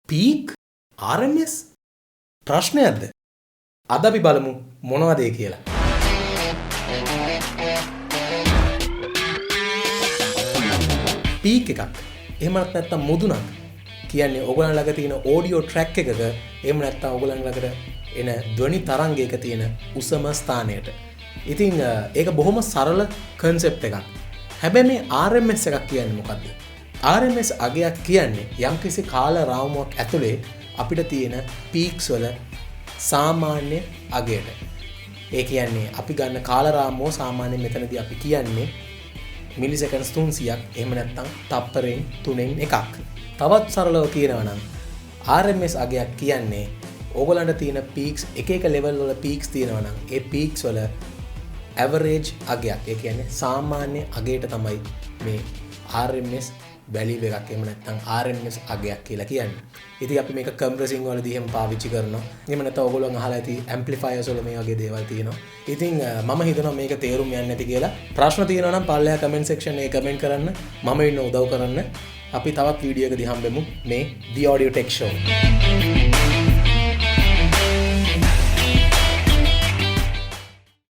Peak RMS ප්‍රශ්නයක්ද? අද අපි බලමු මොනවද ඒ කියලා. පීක් එකක් එහෙම නැත්නම් මුදුනක් කියන්නේ ඔයගොල්ලන් ළඟ තියෙන ඔඩියෝ ට්‍රැක් එකක එහෙම නැත්නම් ඔයගොල්ලන් ළඟට එන ධ්වනි තරංගයක තියෙන උසම ස්ථානයට. ඉතින් ඒක බොහොම සරල කන්සෙප්ට් එකක්. හැබැයි මේ RMS එකක් කියන්නේ මොකද්ද? RMS අගයක් කියන්නේ යම්කිසි කාල රාමුවක් ඇතුලේ අපිට තියෙන පීක්ස් වල සාමාන්‍ය අගයට. ඒ කියන්නේ අපි ගන්න කාල රාමුව සාමාන්‍යයෙන් මෙතනදී අපි කියන්නේ මිලිසෙකන්ඩ්ස් 300ක් එහෙම නැත්නම් තප්පරෙන් 3න් එකක්. තවත් සරලව කියනවා නම් RMS අගයක් කියන්නේ ඕගොල්ලන්ට තියෙන පීක්ස් එක එක ලෙවල් වල පීක්ස් තියෙනවා නම් ඒ පීක්ස් වල ඇවරේජ් අගයක්. ඒ කියන්නේ සාමාන්‍ය අගයට තමයි මේ RMS වැලියු එකක් එහෙම නැත්නම් RMS අගයක් කියලා කියන්නේ. ඉතින් අපි මේක කම්ප්‍රෙසින් වලදී එහෙම පාවිච්චි කරනවා. එහෙම නැත්නම් ඕගොල්ලෝ අහලා ඇති ඇම්ප්ලිෆයර්ස් වල මේ වගේ දේවල් තියෙනවා. ඉතින් මම හිතනවා මේක තේරුම් යන්නේ නැති කියලා. ප්‍රශ්න තියෙනවා නම් පල්ලෙහා කමෙන්ට් සෙක්ෂන් එකේ කමෙන්ට් කරන්න. මම ඉන්න උදව් කරන්න. අපි තවත් වීඩියෝ එකදී හම්බෙමු මේ The Audio Tech Show.